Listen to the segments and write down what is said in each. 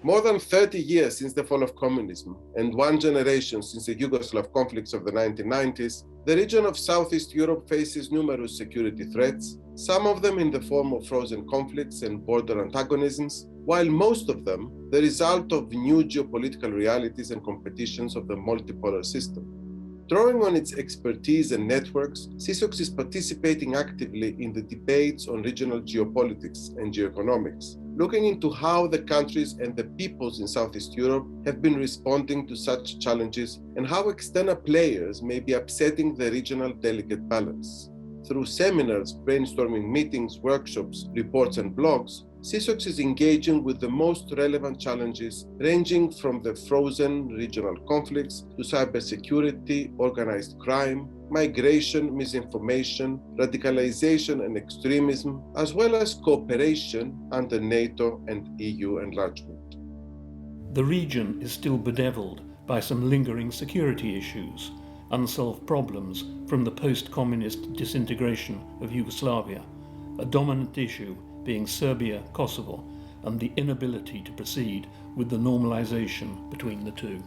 More than 30 years since the fall of communism and one generation since the Yugoslav conflicts of the 1990s, the region of Southeast Europe faces numerous security threats, some of them in the form of frozen conflicts and border antagonisms, while most of them the result of new geopolitical realities and competitions of the multipolar system. Drawing on its expertise and networks, SEESOX is participating actively in the debates on regional geopolitics and geoeconomics, looking into how the countries and the peoples in Southeast Europe have been responding to such challenges and how external players may be upsetting the regional delicate balance. Through seminars, brainstorming meetings, workshops, reports, and blogs, SEESOX is engaging with the most relevant challenges ranging from the frozen regional conflicts to cybersecurity, organized crime, migration, misinformation, radicalization and extremism, as well as cooperation under NATO and EU enlargement. The region is still bedeviled by some lingering security issues, unsolved problems from the post-communist disintegration of Yugoslavia, a dominant issue being Serbia, Kosovo, and the inability to proceed with the normalization between the two.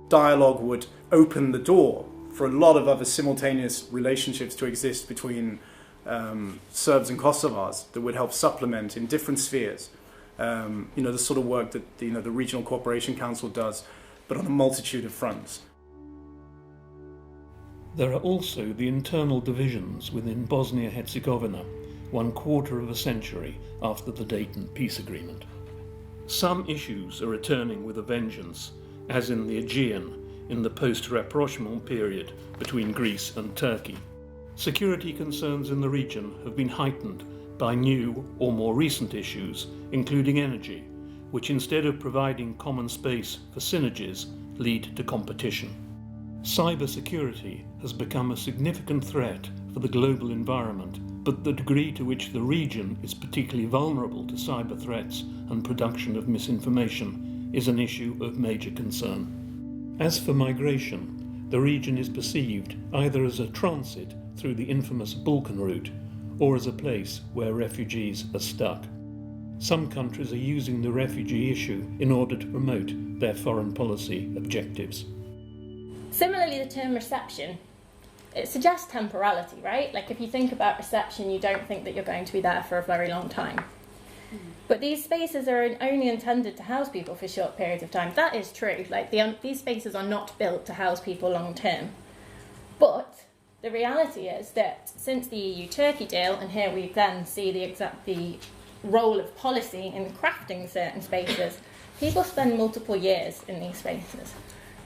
Dialogue would open the door for a lot of other simultaneous relationships to exist between Serbs and Kosovars that would help supplement in different spheres, the sort of work that the Regional Cooperation Council does, but on a multitude of fronts. There are also the internal divisions within Bosnia-Herzegovina, 1/4 of a century after the Dayton Peace Agreement. Some issues are returning with a vengeance, as in the Aegean, in the post-rapprochement period between Greece and Turkey. Security concerns in the region have been heightened by new or more recent issues, including energy, which instead of providing common space for synergies, lead to competition. Cybersecurity has become a significant threat for the global environment, but the degree to which the region is particularly vulnerable to cyber threats and production of misinformation is an issue of major concern. As for migration, the region is perceived either as a transit through the infamous Balkan route or as a place where refugees are stuck. Some countries are using the refugee issue in order to promote their foreign policy objectives. Similarly, the term reception, it suggests temporality, right? Like if you think about reception, you don't think that you're going to be there for a very long time. But these spaces are only intended to house people for short periods of time. That is true. Like these spaces are not built to house people long term. But the reality is that since the EU-Turkey deal, and here we then see the role of policy in crafting certain spaces, people spend multiple years in these spaces.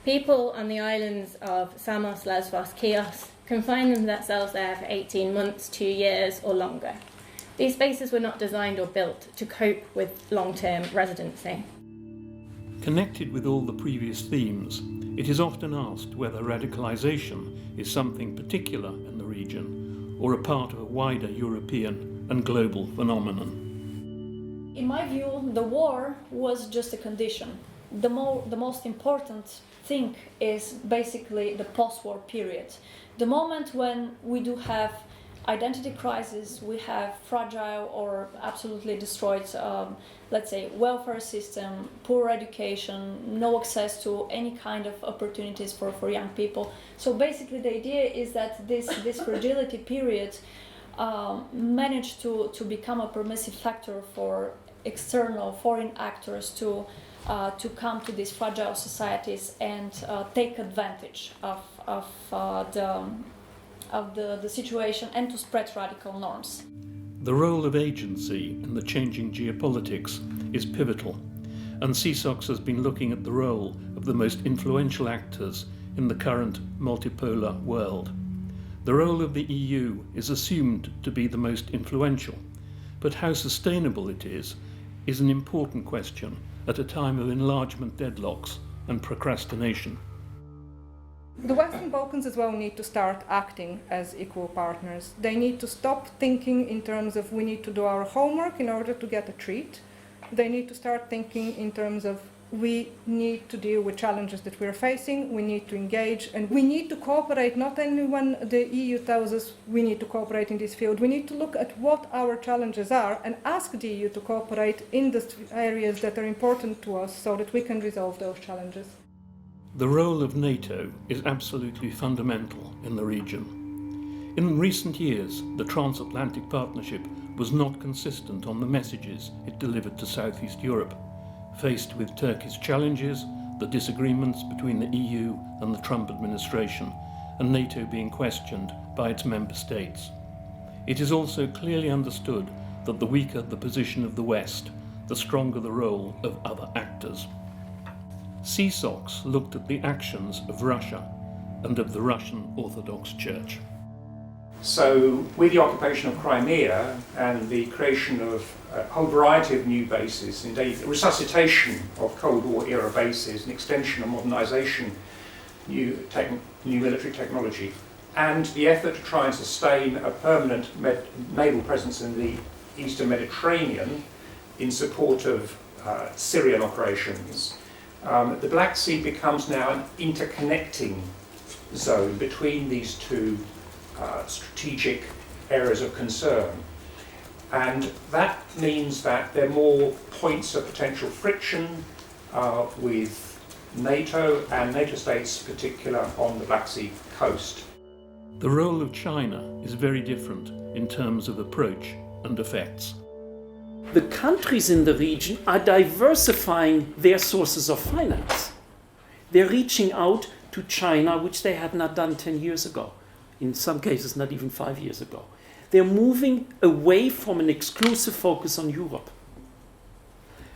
People on the islands of Samos, Lesbos, Chios confine themselves there for 18 months, 2 years or longer. These spaces were not designed or built to cope with long-term residency. Connected with all the previous themes, it is often asked whether radicalization is something particular in the region or a part of a wider European and global phenomenon. In my view, the war was just a condition. The most important thing is basically the post-war period. The moment when we do have identity crisis, we have fragile or absolutely destroyed, let's say, welfare system, poor education, no access to any kind of opportunities for young people. So basically the idea is that this fragility period managed to become a permissive factor for external foreign actors to come to these fragile societies and take advantage of the situation and to spread radical norms. The role of agency in the changing geopolitics is pivotal, and SEESOX has been looking at the role of the most influential actors in the current multipolar world. The role of the EU is assumed to be the most influential, but how sustainable it is an important question at a time of enlargement deadlocks and procrastination. The Western Balkans as well need to start acting as equal partners. They need to stop thinking in terms of we need to do our homework in order to get a treat. They need to start thinking in terms of we need to deal with challenges that we're facing, we need to engage, and we need to cooperate not only when the EU tells us we need to cooperate in this field, we need to look at what our challenges are and ask the EU to cooperate in the areas that are important to us so that we can resolve those challenges. The role of NATO is absolutely fundamental in the region. In recent years, the transatlantic partnership was not consistent on the messages it delivered to Southeast Europe. Faced with Turkey's challenges, the disagreements between the EU and the Trump administration, and NATO being questioned by its member states. It is also clearly understood that the weaker the position of the West, the stronger the role of other actors. SEESOX looked at the actions of Russia and of the Russian Orthodox Church. So, with the occupation of Crimea and the creation of a whole variety of new bases, indeed resuscitation of Cold War era bases, an extension and modernisation, new military technology, and the effort to try and sustain a permanent naval presence in the Eastern Mediterranean in support of Syrian operations, the Black Sea becomes now an interconnecting zone between these two strategic areas of concern. And that means that there are more points of potential friction with NATO and NATO states, in particular on the Black Sea coast. The role of China is very different in terms of approach and effects. The countries in the region are diversifying their sources of finance. They're reaching out to China, which they had not done 10 years ago. In some cases, not even 5 years ago. They're moving away from an exclusive focus on Europe.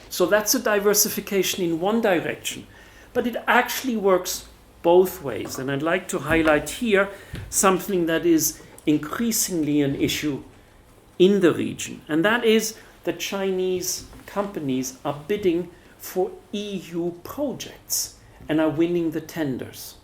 So that's a diversification in one direction, but it actually works both ways. And I'd like to highlight here something that is increasingly an issue in the region, and that is that Chinese companies are bidding for EU projects and are winning the tenders.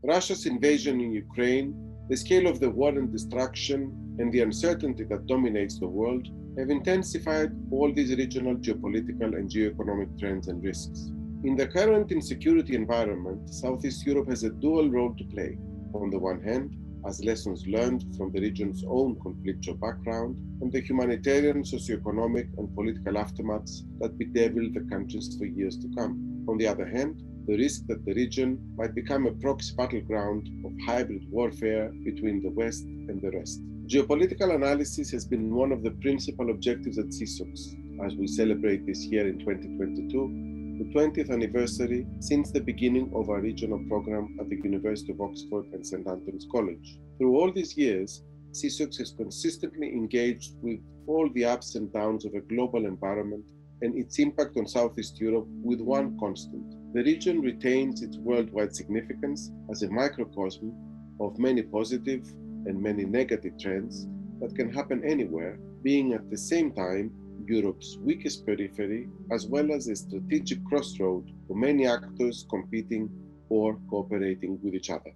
Russia's invasion in Ukraine, the scale of the war and destruction, and the uncertainty that dominates the world have intensified all these regional geopolitical and geoeconomic trends and risks. In the current insecurity environment, Southeast Europe has a dual role to play. On the one hand, as lessons learned from the region's own conflictual background and the humanitarian, socioeconomic, and political aftermaths that bedevil the countries for years to come. On the other hand, the risk that the region might become a proxy battleground of hybrid warfare between the West and the rest. Geopolitical analysis has been one of the principal objectives at SEESOX, as we celebrate this year in 2022, the 20th anniversary since the beginning of our regional program at the University of Oxford and St. Antony's College. Through all these years, SEESOX has consistently engaged with all the ups and downs of a global environment and its impact on Southeast Europe with one constant. The region retains its worldwide significance as a microcosm of many positive and many negative trends that can happen anywhere, being at the same time Europe's weakest periphery, as well as a strategic crossroad for many actors competing or cooperating with each other.